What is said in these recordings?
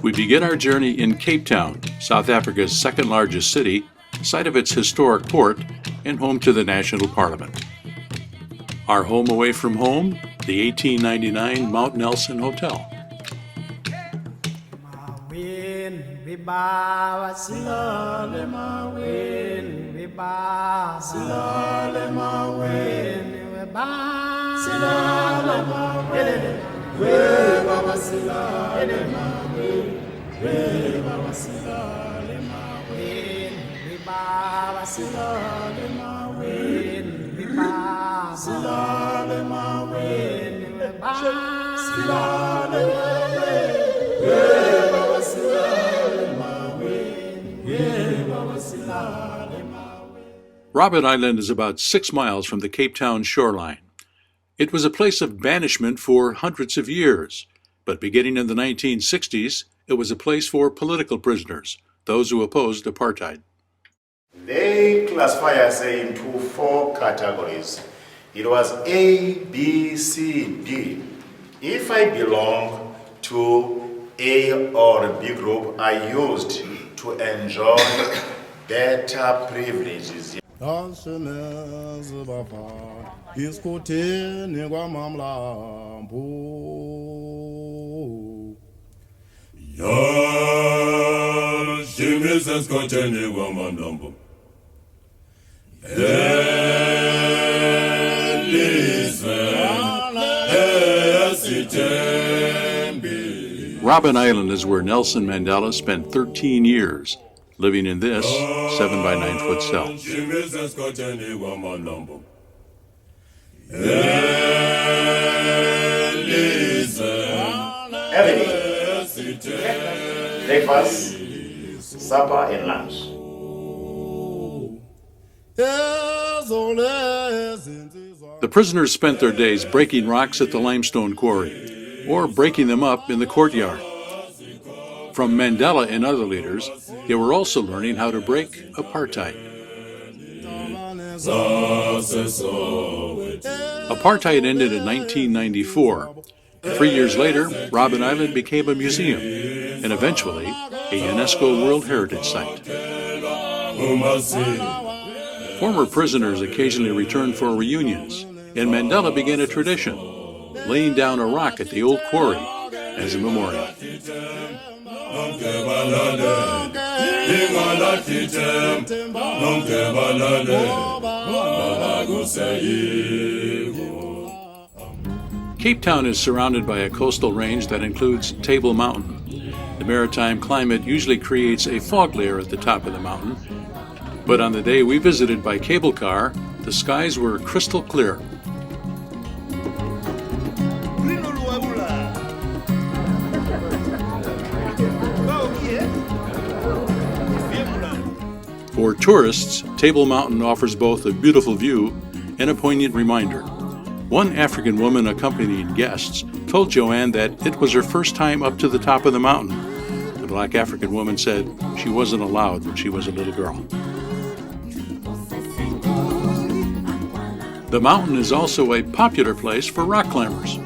We begin our journey in Cape Town, South Africa's second largest city, site of its historic port, and home to the National Parliament. Our home away from home, the 1899 Mount Nelson Hotel. Robben Island is about 6 miles from the Cape Town shoreline. It was a place of banishment for hundreds of years, but beginning in the 1960s, it was a place for political prisoners, those who opposed apartheid. They classify us into 4 categories. It was A, B, C, D. If I belong to A or B group, I used to enjoy better privileges. Robben Island is where Nelson Mandela spent 13 years, living in this 7 by 9 foot cell. Every day, breakfast, supper, and lunch. The prisoners spent their days breaking rocks at the limestone quarry, or breaking them up in the courtyard. From Mandela and other leaders, they were also learning how to break apartheid. Apartheid ended in 1994. 3 years later, Robben Island became a museum, and eventually a UNESCO World Heritage Site. Former prisoners occasionally returned for reunions, and Mandela began a tradition, laying down a rock at the old quarry as a memorial. Cape Town is surrounded by a coastal range that includes Table Mountain. The maritime climate usually creates a fog layer at the top of the mountain, but on the day we visited by cable car, the skies were crystal clear. For tourists, Table Mountain offers both a beautiful view and a poignant reminder. One African woman accompanying guests told Joanne that it was her first time up to the top of the mountain. The black African woman said she wasn't allowed when she was a little girl. The mountain is also a popular place for rock climbers.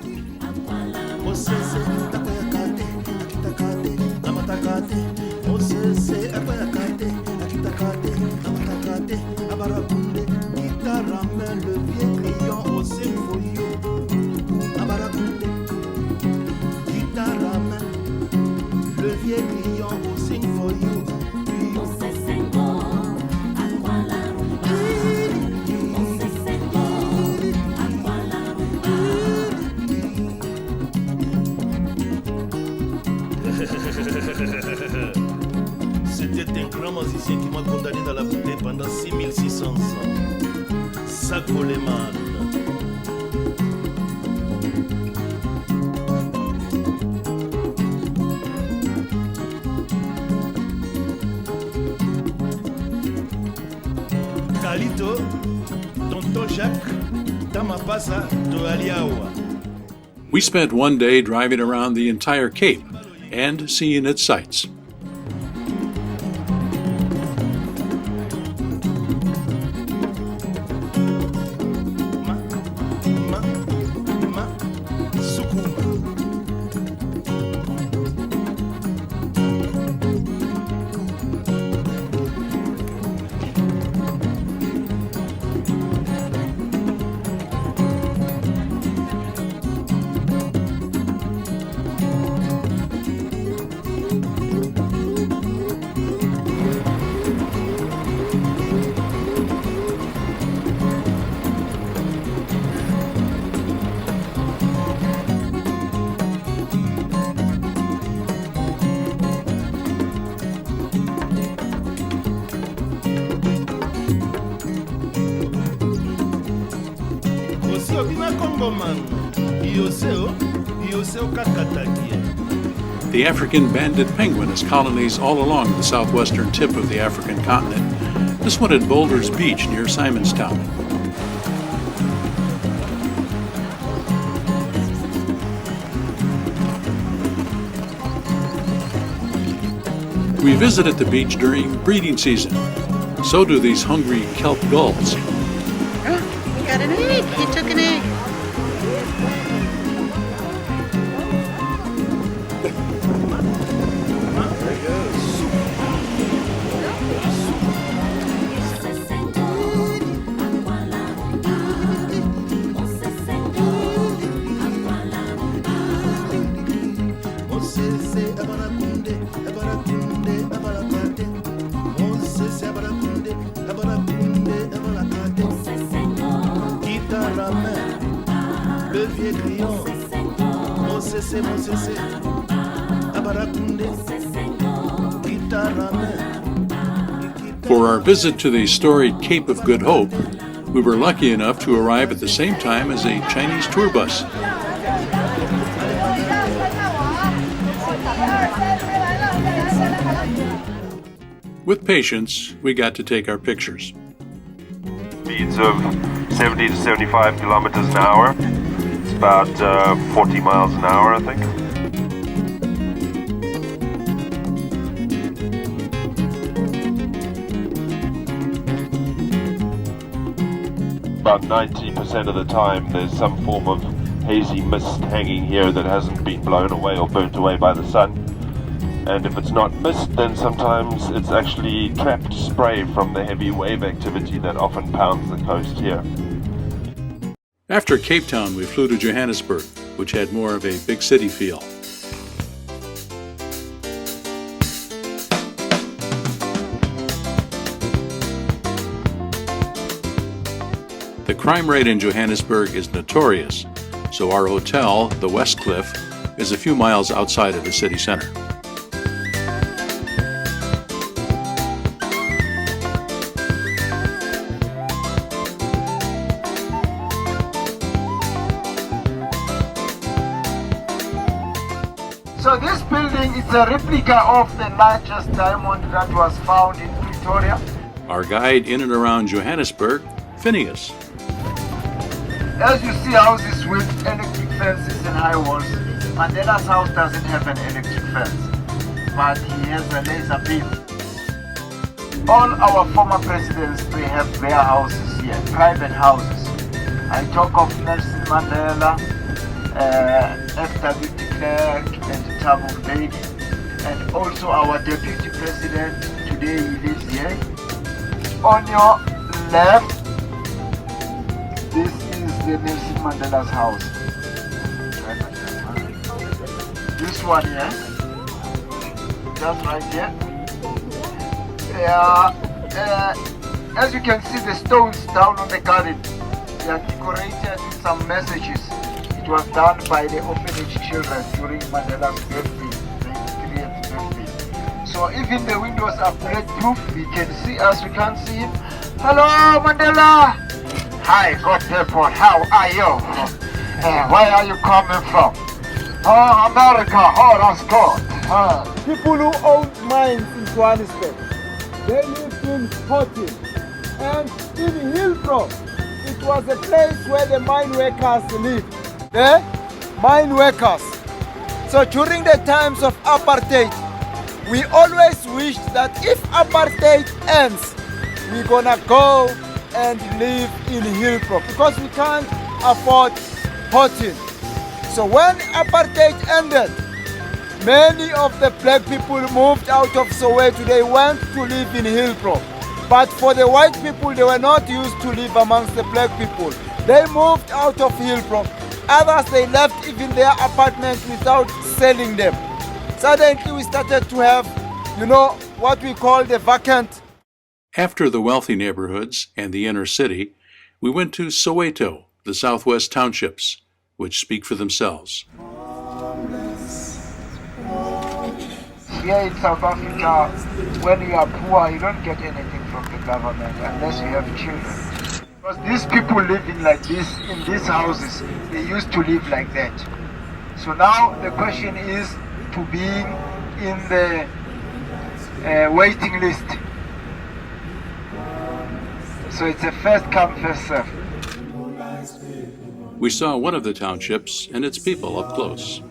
C'était un grand musicien qui m'a condamné dans la bouteille pendant 6600 ans. Sacoleman. Kalito, Tonton Jacques, Tamapasa, Toaliawa. We spent one day driving around the entire Cape and seeing its sights. The African banded penguin has colonies all along the southwestern tip of the African continent. This one at Boulders Beach near Simonstown. We visit at the beach during breeding season. So do these hungry kelp gulls. Oh, we got an egg. He took an egg. For our visit to the storied Cape of Good Hope, we were lucky enough to arrive at the same time as a Chinese tour bus. With patience, we got to take our pictures. Speeds of 70 to 75 kilometers an hour. It's about 40 miles an hour, I think. About 90% of the time there's some form of hazy mist hanging here that hasn't been blown away or burnt away by the sun. And if it's not mist, then sometimes it's actually trapped spray from the heavy wave activity that often pounds the coast here. After Cape Town, we flew to Johannesburg, which had more of a big city feel. The crime rate in Johannesburg is notorious, so our hotel, the West Cliff, is a few miles outside of the city center. So this building is a replica of the largest diamond that was found in Pretoria. Our guide in and around Johannesburg, Phineas. As you see houses with electric fences and high walls, Mandella's house doesn't have an electric fence, but he has a laser beam. All our former presidents, they have their houses here, private houses. I talk of Nelson Mandela, F.W. de Klerk, and Thabo Mbeki, and also our deputy president. Today he lives here. On your left, this is the Nelson Mandela's house. This one here, just right here. As you can see, the stones down on the garden, they are decorated with some messages. It was done by the orphanage children during Mandela's birthday, 93rd birthday. So even the windows are bulletproof, we can see us, we can't see him. Hello, Mandela! Hi, God Depot, how are you? Where are you coming from? Oh, America, oh, that's good. People who owned mines in Johannesburg, they lived in Horton. And in Hillbrook, it was a place where the mine workers lived. The mine workers. So during the times of apartheid, we always wished that if apartheid ends, we're gonna go and live in Hillbrook because we can't afford Horton. So when apartheid ended, many of the black people moved out of Soweto. They went to live in Hillbrook. But for the white people, they were not used to live amongst the black people. They moved out of Hillbrook. Others, they left even their apartments without selling them. Suddenly we started to have, what we call the vacant. After the wealthy neighborhoods and the inner city, we went to Soweto, the southwest townships, which speak for themselves. Here in South Africa, when you are poor, you don't get anything from the government unless you have children. Because these people living like this in these houses, they used to live like that. So now the question is to be in the waiting list. So it's a first come, first serve. We saw one of the townships and its people up close.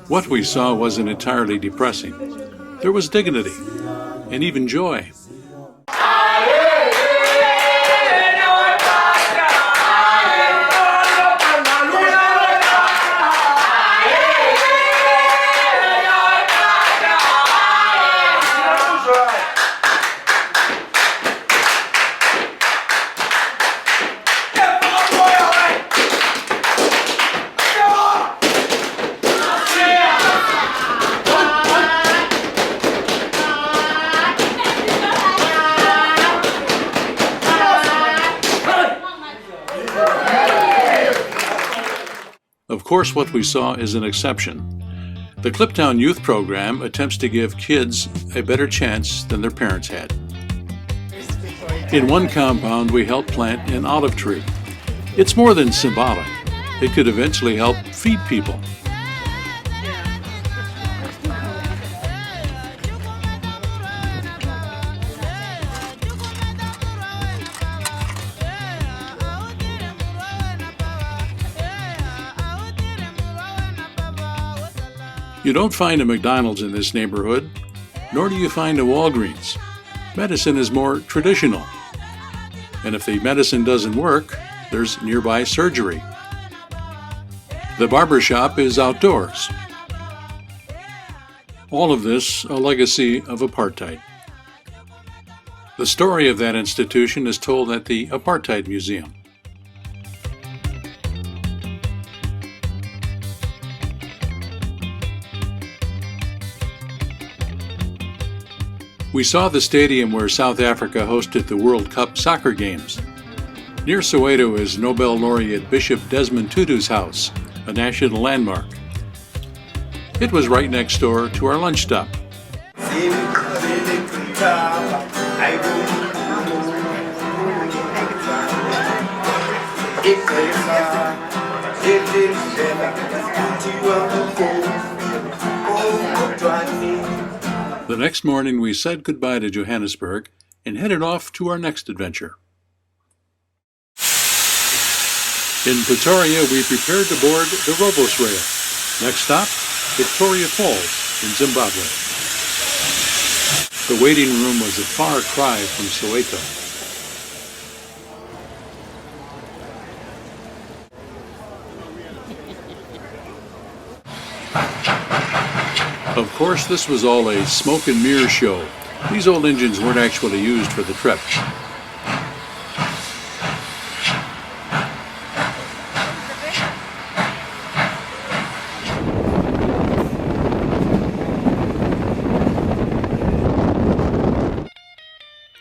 What we saw wasn't entirely depressing. There was dignity and even joy. Of course, what we saw is an exception. The Cliptown Youth Program attempts to give kids a better chance than their parents had. In one compound, we helped plant an olive tree. It's more than symbolic. It could eventually help feed people. You don't find a McDonald's in this neighborhood, nor do you find a Walgreens. Medicine is more traditional. And if the medicine doesn't work, there's nearby surgery. The barber shop is outdoors. All of this a legacy of apartheid. The story of that institution is told at the Apartheid Museum. We saw the stadium where South Africa hosted the World Cup soccer games. Near Soweto is Nobel laureate Bishop Desmond Tutu's house, a national landmark. It was right next door to our lunch stop. The next morning, we said goodbye to Johannesburg and headed off to our next adventure. In Pretoria, we prepared to board the Rovos rail. Next stop, Victoria Falls in Zimbabwe. The waiting room was a far cry from Soweto. Of course, this was all a smoke and mirror show. These old engines weren't actually used for the trip.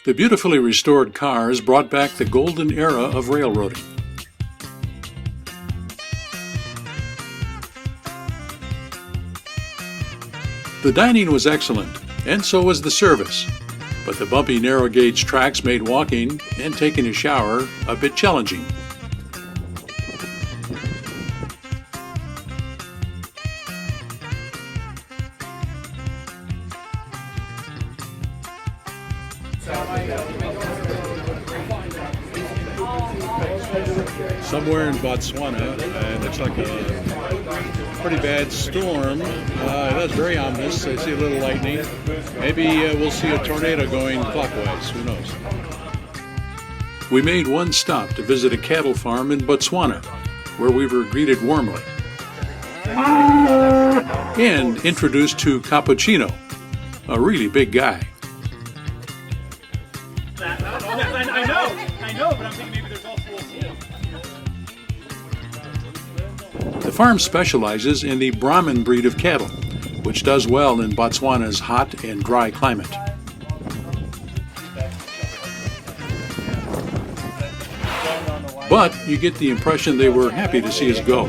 The beautifully restored cars brought back the golden era of railroading. The dining was excellent, and so was the service, but the bumpy narrow gauge tracks made walking and taking a shower a bit challenging. Somewhere in Botswana, it looks like a pretty bad storm. That's very ominous. I see a little lightning. Maybe we'll see a tornado going clockwise. Who knows? We made one stop to visit a cattle farm in Botswana, where we were greeted warmly and introduced to Cappuccino, a really big guy. I know, but I'm thinking maybe there's also a wolf. The farm specializes in the Brahman breed of cattle, which does well in Botswana's hot and dry climate. But you get the impression they were happy to see us go.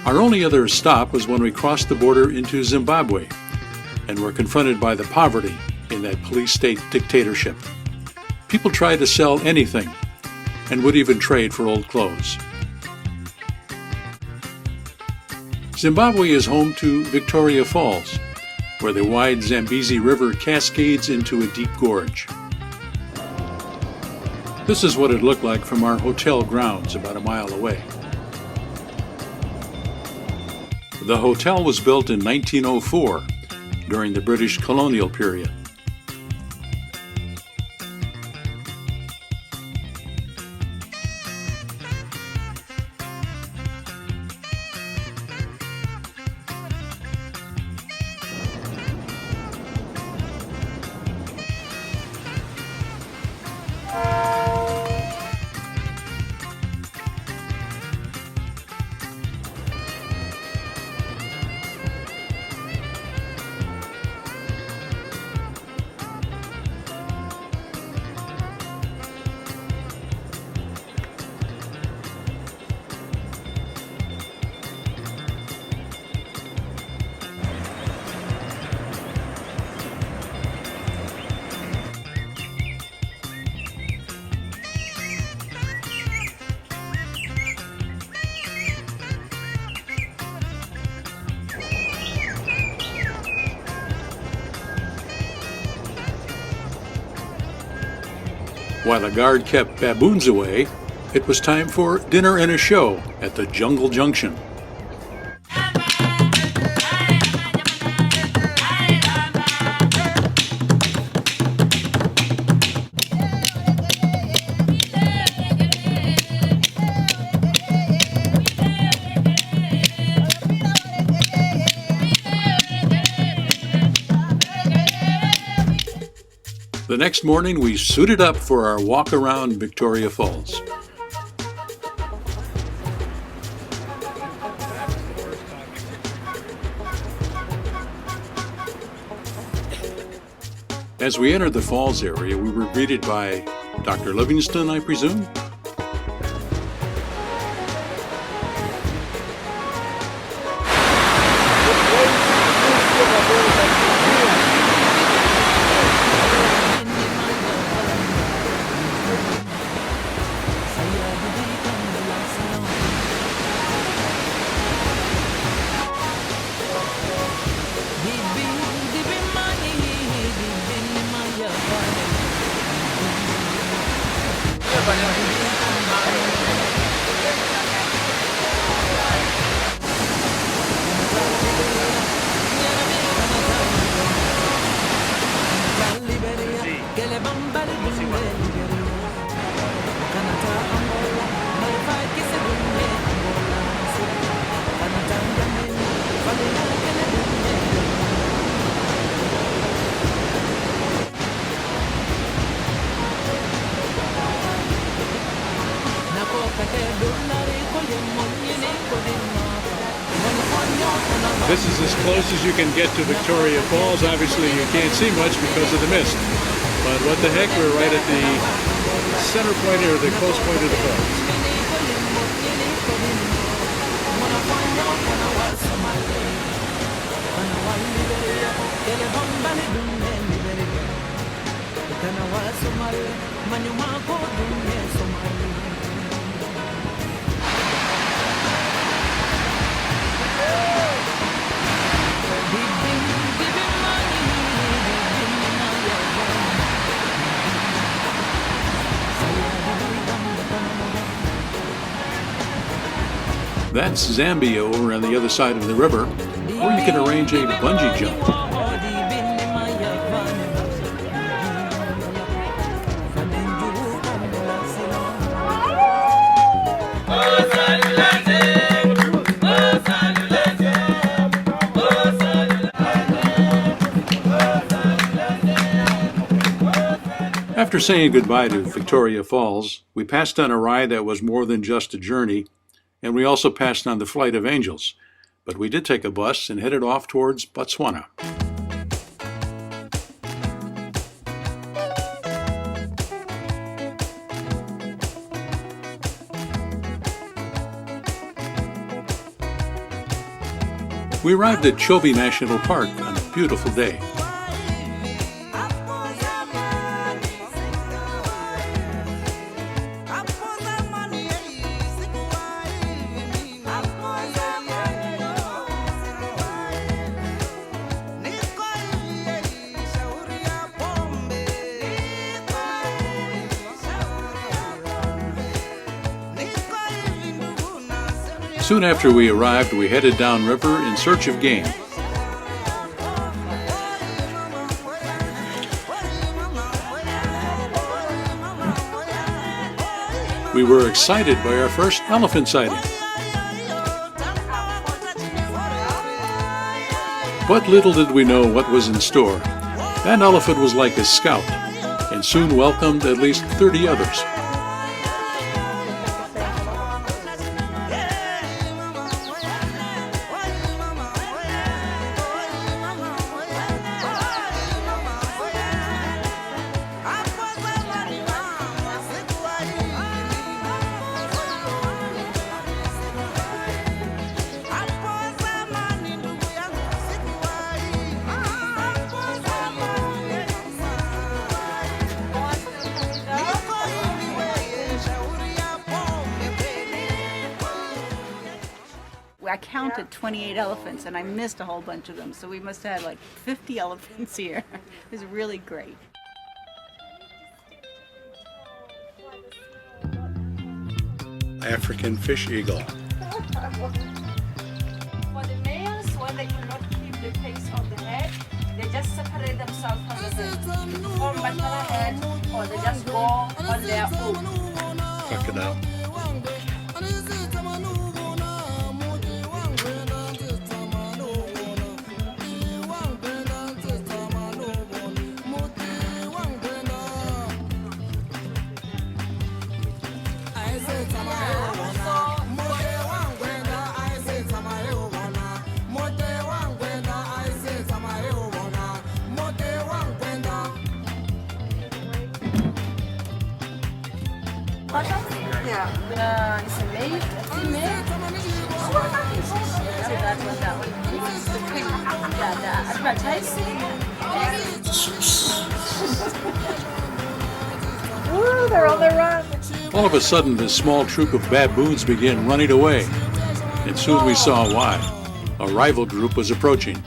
Our only other stop was when we crossed the border into Zimbabwe and were confronted by the poverty in that police-state dictatorship. People tried to sell anything and would even trade for old clothes. Zimbabwe is home to Victoria Falls, where the wide Zambezi River cascades into a deep gorge. This is what it looked like from our hotel grounds about a mile away. The hotel was built in 1904 during the British colonial period. While a guard kept baboons away, it was time for dinner and a show at the Jungle Junction. The next morning, we suited up for our walk around Victoria Falls. As we entered the falls area, we were greeted by Dr. Livingston, I presume. This is as close as you can get to Victoria Falls. Obviously, you can't see much because of the mist. But what the heck, we're right at the center point or the close point of the falls. That's Zambia over on the other side of the river, or you can arrange a bungee jump. After saying goodbye to Victoria Falls, we passed on a ride that was more than just a journey, and we also passed on the Flight of Angels, but we did take a bus and headed off towards Botswana. We arrived at Chobe National Park on a beautiful day. Soon after we arrived, we headed downriver in search of game. We were excited by our first elephant sighting. But little did we know what was in store. That elephant was like a scout, and soon welcomed at least 30 others. I counted 28 elephants and I missed a whole bunch of them, so we must have had like 50 elephants here. It was really great. African fish eagle. For the males, when they cannot keep the pace of the head, they just separate themselves from the herd, form another head, or they just go on their own. Check it out. Yeah, it's a male, a female. That one. Yeah, the advertising. Ooh, they're on their run. All of a sudden, this small troop of baboons began running away, and soon we saw why. A rival group was approaching.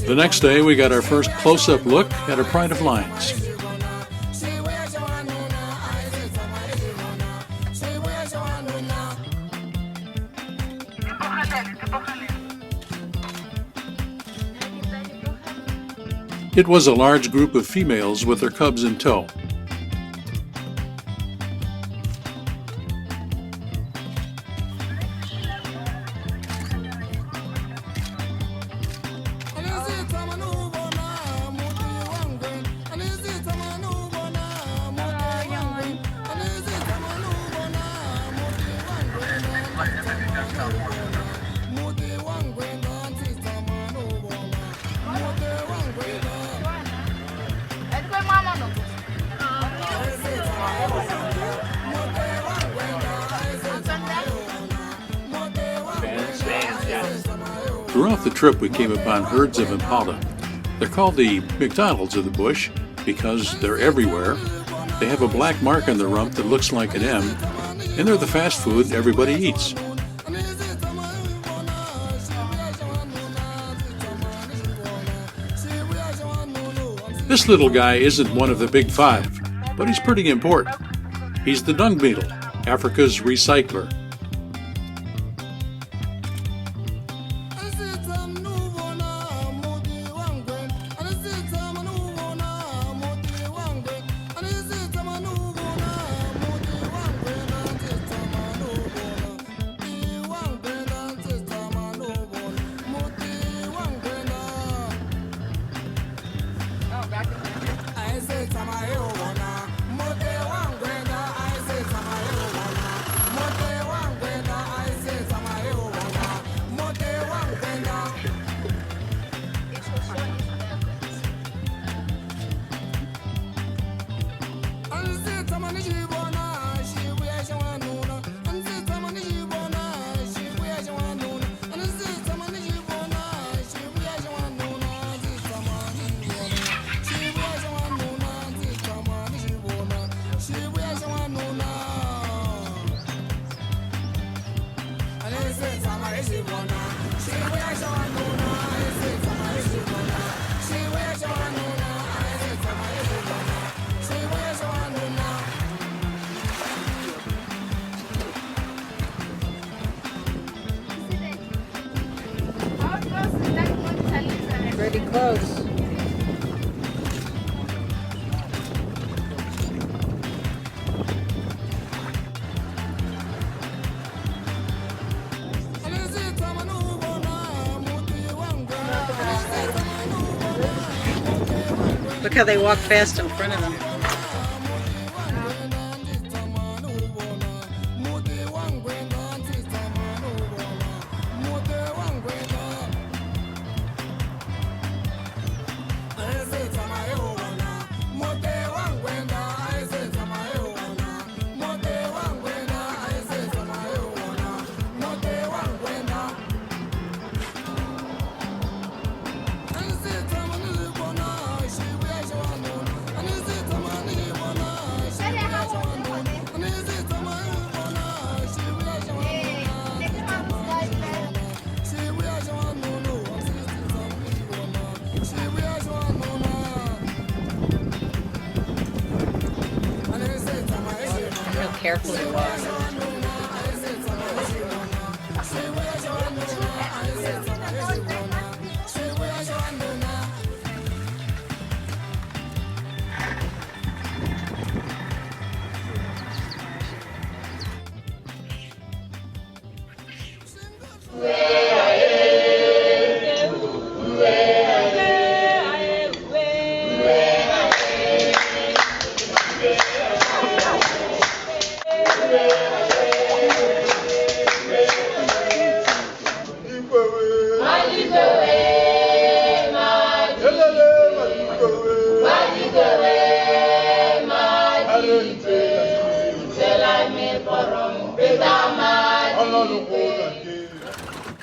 The next day, we got our first close-up look at a pride of lions. It was a large group of females with their cubs in tow. Throughout the trip, we came upon herds of impala. They're called the McDonald's of the bush because they're everywhere. They have a black mark on their rump that looks like an M, and they're the fast food everybody eats. This little guy isn't one of the big five, but he's pretty important. He's the dung beetle, Africa's recycler. close. Look how they walk fast in front of them. Real carefully walk.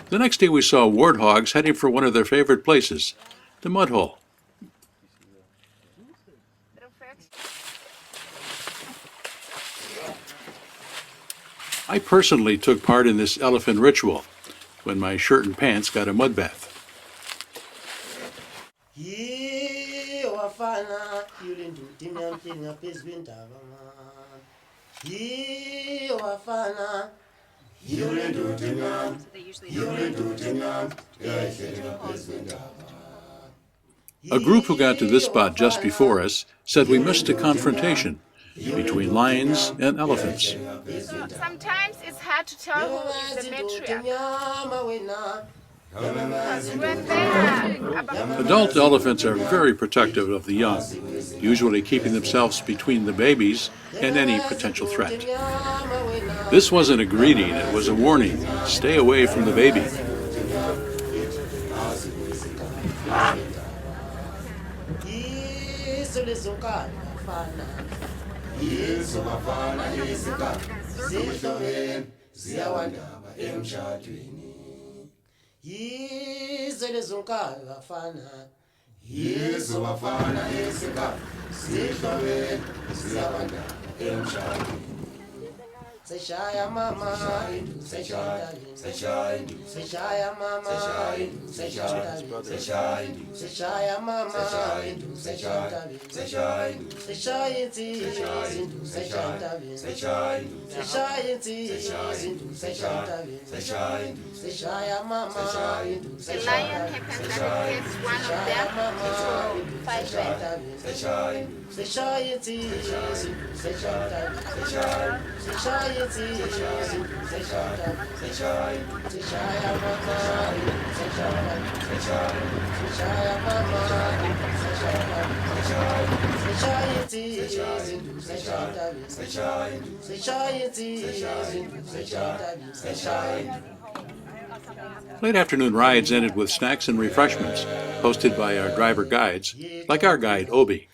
The next day we saw warthogs heading for one of their favorite places, the mud hole. I personally took part in this elephant ritual when my shirt and pants got a mud bath. A group who got to this spot just before us said we missed a confrontation between lions and elephants. Sometimes it's hard to tell who is the matriarch. Because when they are about Adult elephants are very protective of the young, usually keeping themselves between the babies and any potential threat. This wasn't a greeting, it was a warning. Stay away from the baby. Seshaya mama, seshaya, seshaya, seshaya mama, seshaya, seshaya, seshaya mama, seshaya, seshaya, seshaya zindu, seshaya, seshaya, seshaya zindu, seshaya, seshaya, seshaya mama, the lion happens that it hits one of them, 5 men. seshaya, seshaya zindu, seshaya, seshaya, seshaya. Late afternoon rides ended with snacks and refreshments, hosted by our driver guides, like our guide Obi.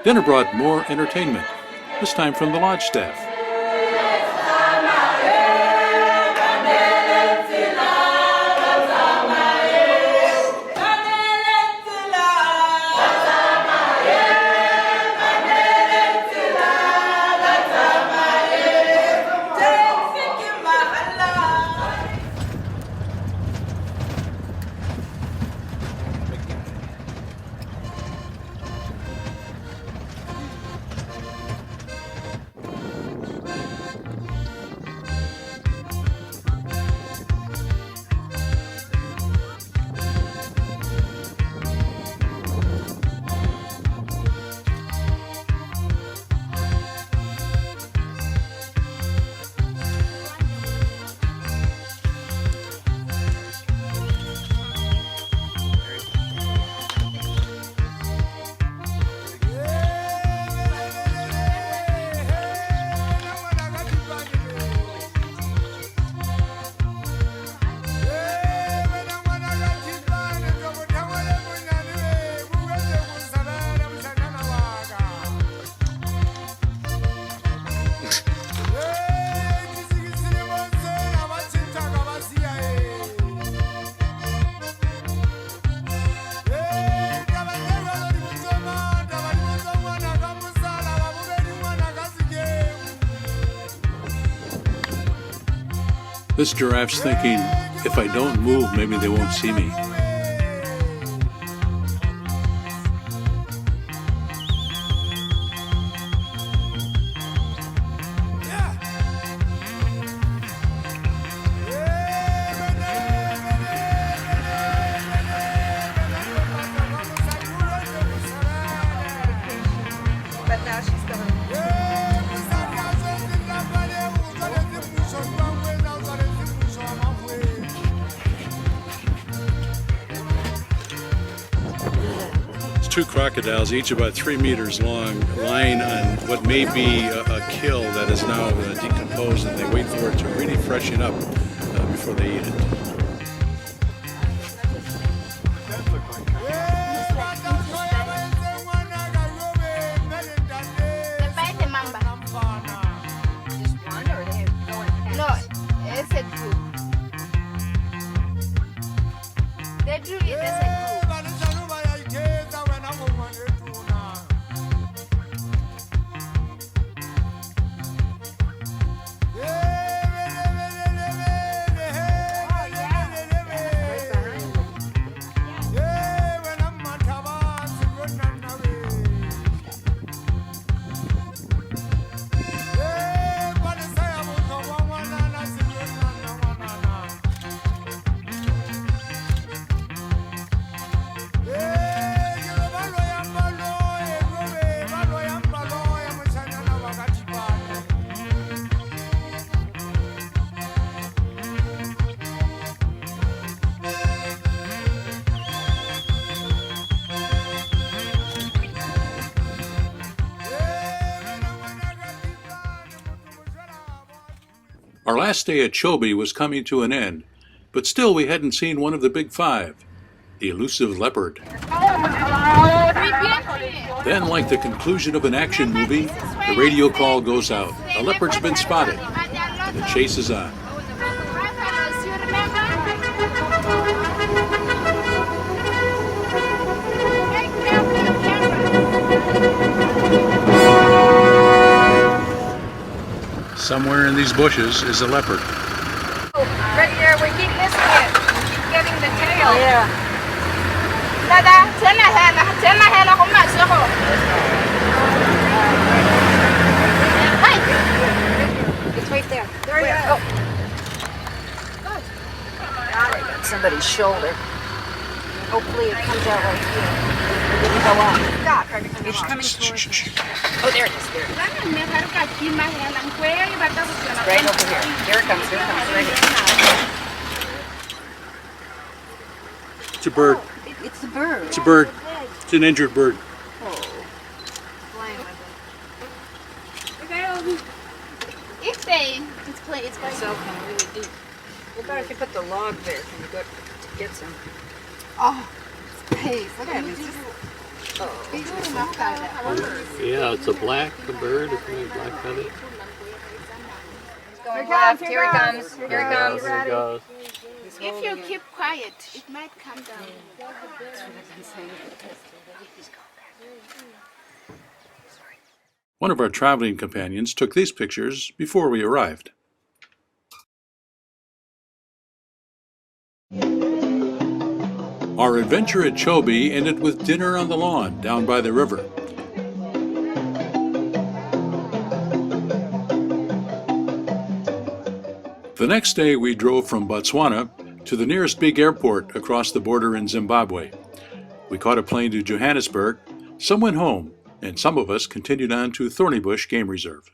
Dinner brought more entertainment, this time from the lodge staff. This giraffe's thinking, if I don't move, maybe they won't see me. But now she's going. Two crocodiles, each about 3 meters long, lying on what may be a kill that is now decomposed, and they wait for it to really freshen up before they eat it. No, it's a group. They do it as a group. Our last day at Chobe was coming to an end, but still we hadn't seen one of the big five, the elusive leopard. Then, like the conclusion of an action movie, the radio call goes out. A leopard's been spotted, and the chase is on. Somewhere in these bushes is a leopard. Right here, we keep missing it. We keep getting the tail. Yeah. Dada, turn my hand off my circle. Hey! It's right there. There you go. Got somebody's shoulder. Hopefully it comes out right here. It didn't go up. It's coming towards us. Oh, there it is. There it is. Right over here. Here it comes. Here it comes. Right here. It's a bird. It's a bird. It's a bird. It's an injured bird. It's soaking really deep. What about if you put the log there? Can you go to get some? Oh, space. Look at it. Yeah, it's a black bird. It's a black feather. Here it comes. Here it comes. Here it comes. There it goes. If you keep quiet, it might come down. One of our traveling companions took these pictures before we arrived. Our adventure at Chobe ended with dinner on the lawn down by the river. The next day we drove from Botswana to the nearest big airport across the border in Zimbabwe. We caught a plane to Johannesburg, some went home, and some of us continued on to Thornybush Game Reserve.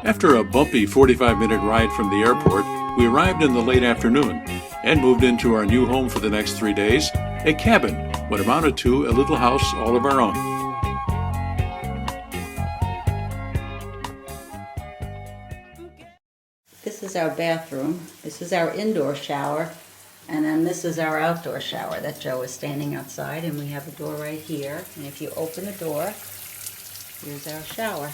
After a bumpy 45-minute ride from the airport, we arrived in the late afternoon and moved into our new home for the next 3 days, a cabin, what amounted to a little house all of our own. This is our bathroom. This is our indoor shower. And then this is our outdoor shower that Joe is standing outside, and we have a door right here. And if you open the door, here's our shower.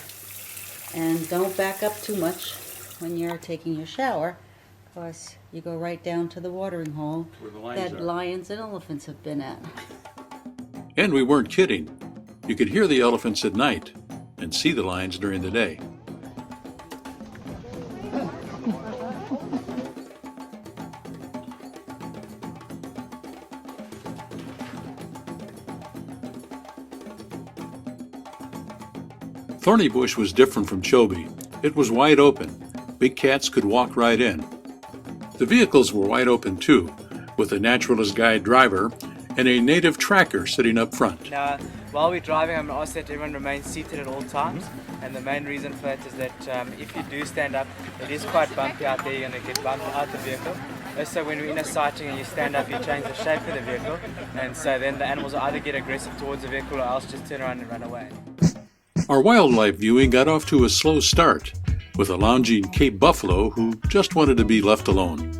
And don't back up too much when you're taking your shower, because you go right down to the watering hole where the lions that are. Lions and elephants have been at. And we weren't kidding. You could hear the elephants at night and see the lions during the day. Thornybush was different from Chobe. It was wide open. Big cats could walk right in. The vehicles were wide open too, with a naturalist guide driver and a native tracker sitting up front. Now, while we're driving, I'm going to ask that everyone remains seated at all times. And the main reason for that is that if you do stand up, it is quite bumpy out there. You're going to get bumped out the vehicle. Also, when we're in a sighting and you stand up, you change the shape of the vehicle. And so then the animals will either get aggressive towards the vehicle or else just turn around and run away. Our wildlife viewing got off to a slow start with a lounging Cape buffalo who just wanted to be left alone.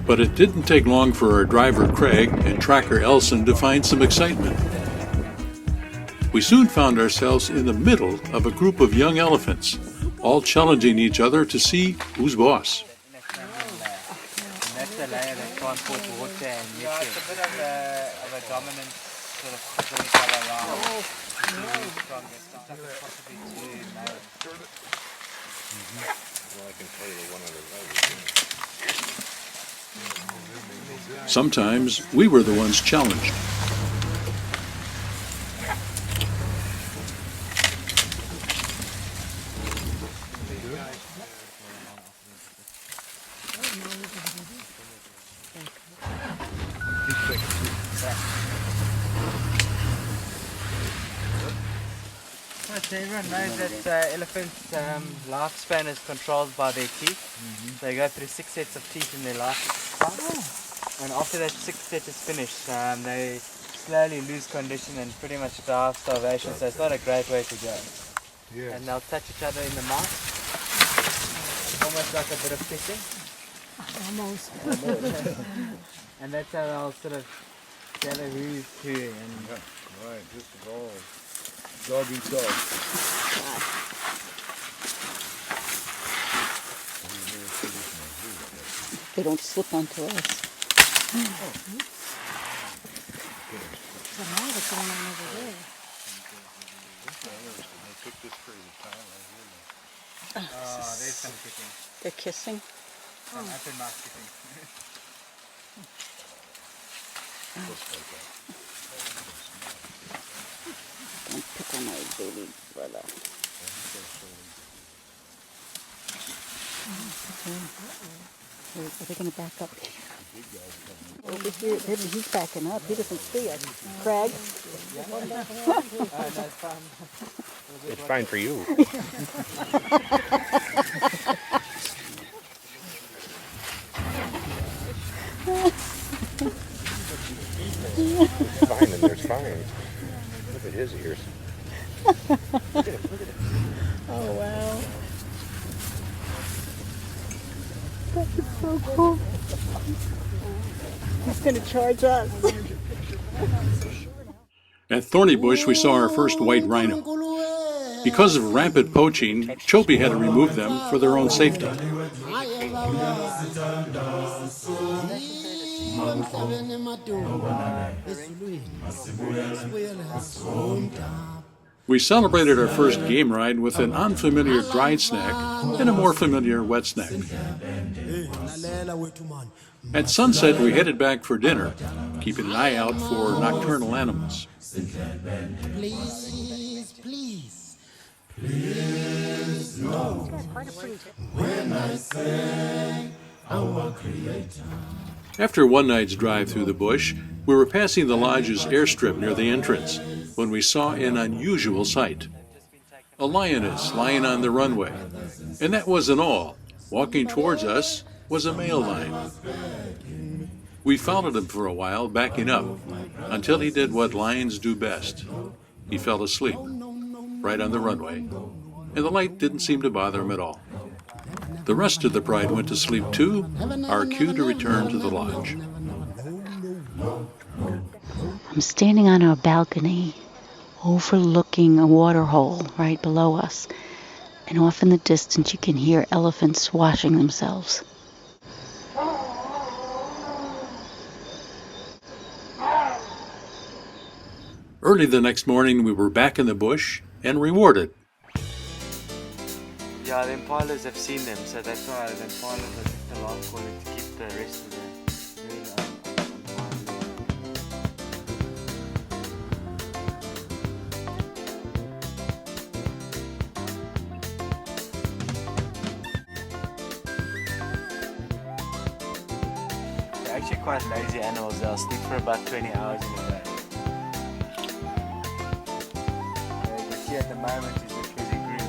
But it didn't take long for our driver Craig and tracker Elson to find some excitement. We soon found ourselves in the middle of a group of young elephants, all challenging each other to see who's boss. That's the layer that transports water and nutrients. It's a bit of a dominant sort of pushing each other around. Sometimes we were the ones challenged. So everyone knows that elephants' lifespan is controlled by their teeth. They go through 6 sets of teeth in their lifespan. And after that 6th set is finished, they slowly lose condition and pretty much die of starvation. So it's not a great way to go. Yeah. And they'll touch each other in the mouth. Almost like a bit of kissing. Almost. And that's how they'll sort of gather who's who. And right, this is all dog eat dog. They don't slip onto us. So now what's going on over there? oh, there's some kissing. They're kissing? Some open mouth kissing. Don't pick on my baby brother. Are they going to back up? Over here, he's backing up. He doesn't see us. Craig? It's fine for you. It's fine and there's fine. Look at his ears. Look at him, look at him. Oh, wow. That's so cool. He's going to charge us. At Thornybush, we saw our first white rhino. Because of rampant poaching, Chobe had to remove them for their own safety. We celebrated our first game ride with an unfamiliar dried snack and a more familiar wet snack. At sunset, we headed back for dinner, keeping an eye out for nocturnal animals. Please, please, please, no. When I say our Creator. After one night's drive through the bush, we were passing the lodge's airstrip near the entrance when we saw an unusual sight. A lioness lying on the runway. And that wasn't all. Walking towards us was a male lion. We followed him for a while, backing up, until he did what lions do best. He fell asleep, right on the runway, and the light didn't seem to bother him at all. The rest of the pride went to sleep too, our cue to return to the lodge. I'm standing on our balcony, overlooking a water hole right below us, and off in the distance you can hear elephants washing themselves. Early the next morning, we were back in the bush and rewarded. Yeah, the impalas have seen them, so that's why the impalas are just alarm calling to keep the rest of the They're actually quite lazy animals. They'll sleep for about 20 hours in a day. You can see at the moment is a frizzy green.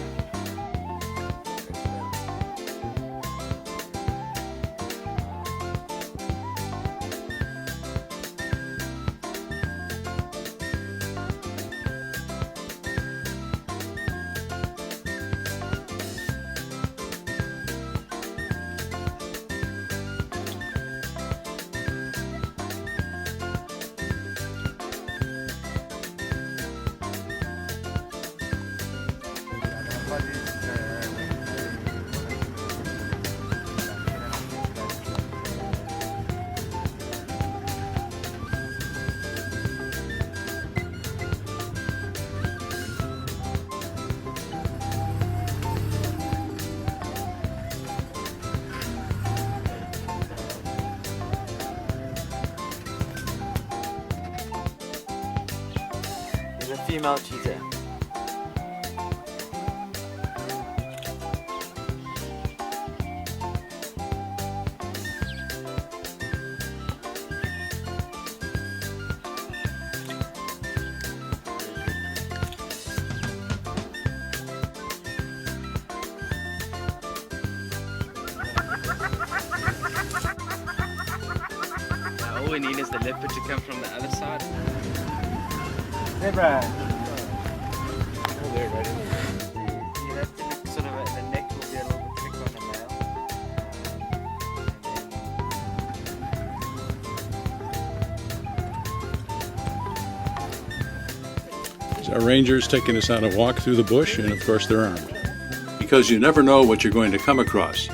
There's a female cheetah. All we need is the leopard to come from the other side. Zebra! Oh, there, right in there. You have to look sort of at the neck will be a little bit thicker on the male. Our rangers taking us on a walk through the bush, and of course they're armed. Because you never know what you're going to come across,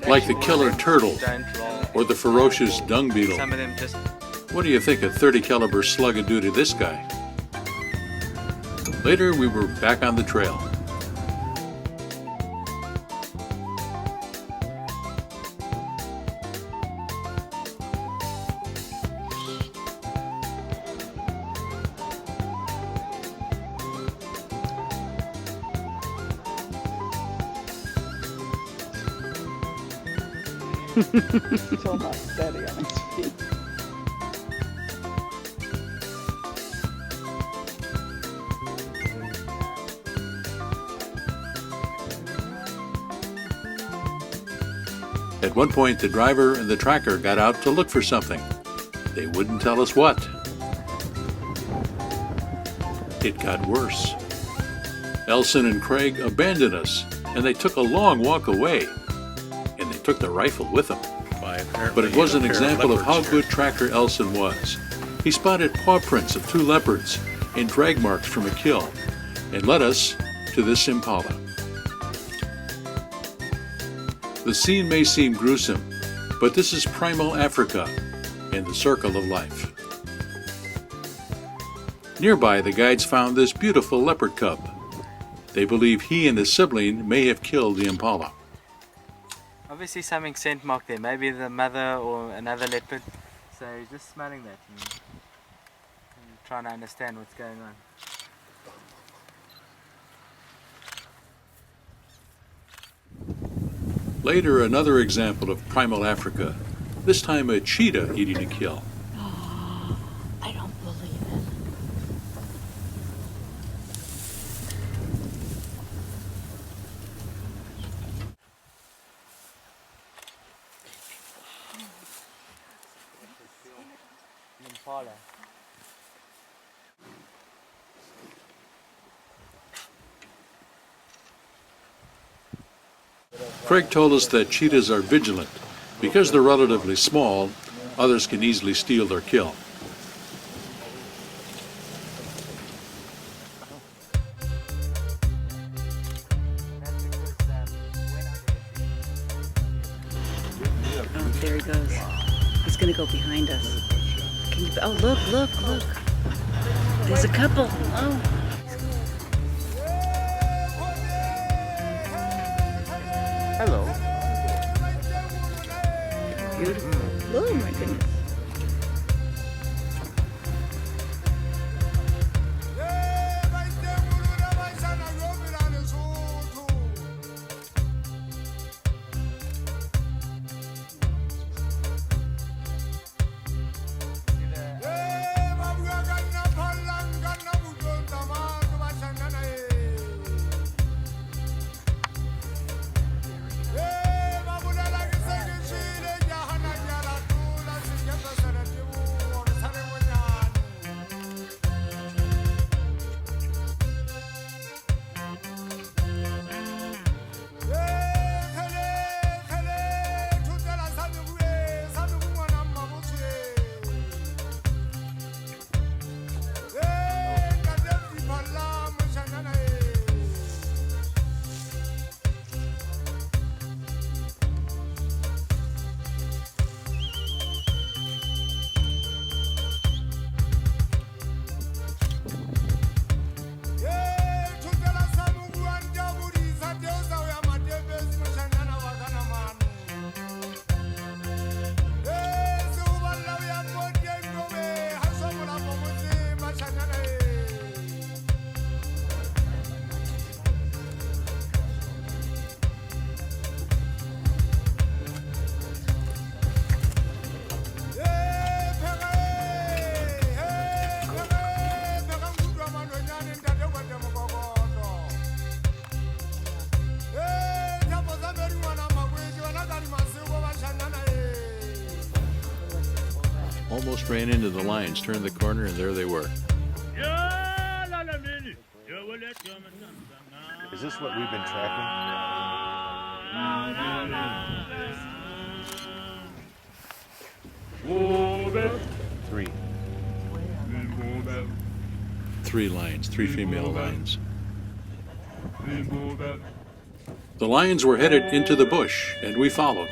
like the killer turtle or the ferocious dung beetle. Some of them just... What do you think a 30 caliber slug would do to this guy? Later, we were back on the trail. Still not steady on its feet. At one point, the driver and the tracker got out to look for something. They wouldn't tell us what. It got worse. Elson and Craig abandoned us, and they took a long walk away. And they took the rifle with them. But it was an example of how good tracker Elson was. He spotted paw prints of 2 leopards and drag marks from a kill, and led us to this impala. The scene may seem gruesome, but this is primal Africa and the circle of life. Nearby, the guides found this beautiful leopard cub. They believe he and his sibling may have killed the impala. Obviously something scent marked there, maybe the mother or another leopard. So he's just smelling that and trying to understand what's going on. Later, another example of primal Africa, this time a cheetah eating a kill. I don't believe it. Impala. Craig told us that cheetahs are vigilant. Because they're relatively small, others can easily steal their kill. Oh, there he goes. He's going to go behind us. Can you, oh, look, look, look. There's a couple. Oh. Hello. Beautiful. Oh my goodness. Almost ran into the lions, turned the corner, and there they were. Is this what we've been tracking? 3. 3 lions, 3 female lions. The lions were headed into the bush, and we followed.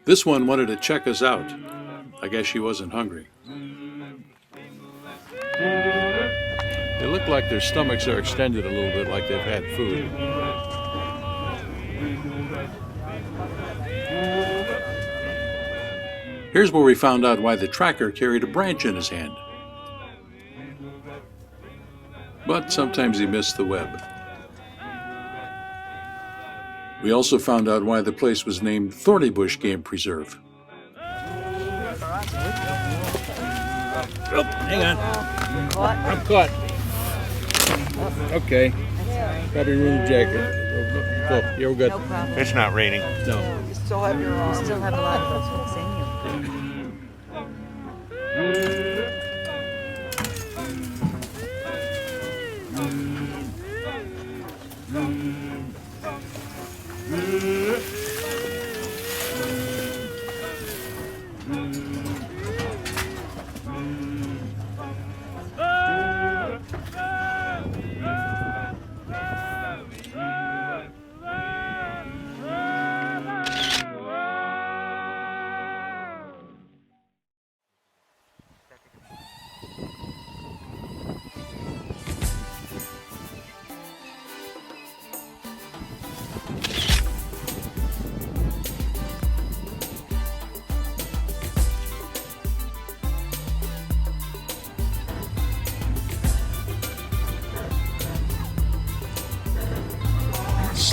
This one wanted to check us out. I guess she wasn't hungry. They look like their stomachs are extended a little bit, like they've had food. Here's where we found out why the tracker carried a branch in his hand. But sometimes he missed the web. We also found out why the place was named Thornybush Game Preserve. Oh, hang on. I'm caught. Okay. Probably ruined the jacket. Oh, yeah, we're good. It's not raining. No. You still have your arm. You still have a lot of those hooks in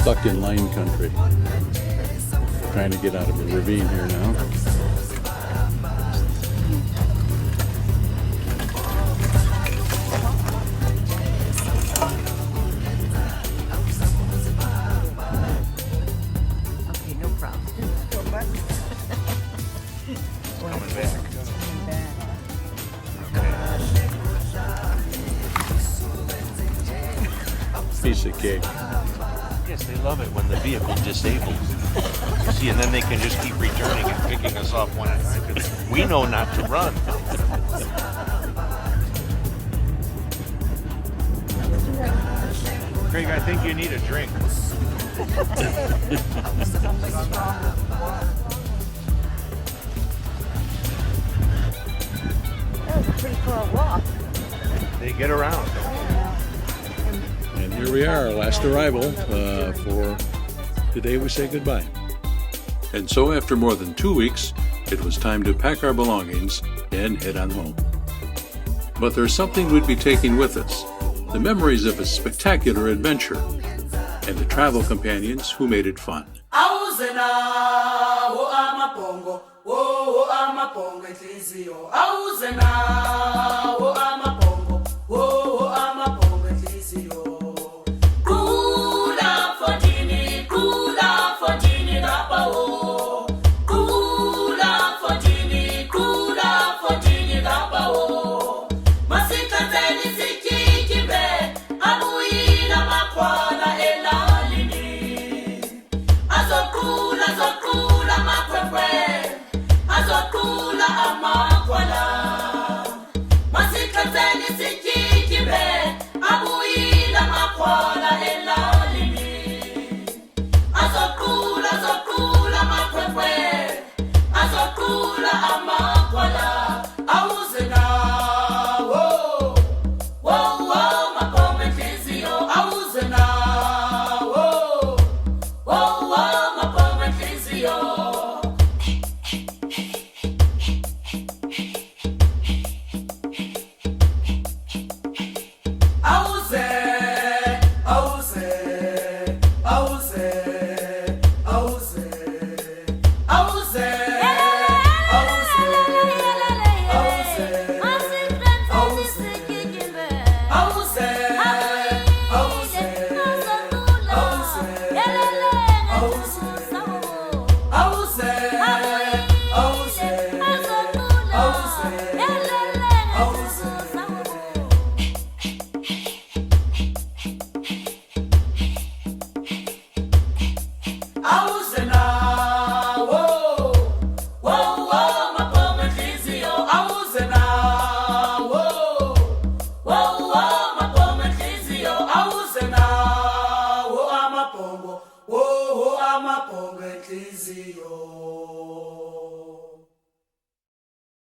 stuck in line country. Trying to get out of a ravine here now. Okay, no problem. Coming back. Piece of cake. Yes, they love it when the vehicle disables. You see, and then they can just keep returning and picking us off one at a time, 'cause we know not to run. Craig, I think you need a drink. That was a pretty far walk. They get around. And here we are, last arrival for today we say goodbye. And so after more than 2 weeks, it was time to pack our belongings and head on home. But there's something we'd be taking with us, the memories of a spectacular adventure, and the travel companions who made it fun. Amabhongo enhliziyo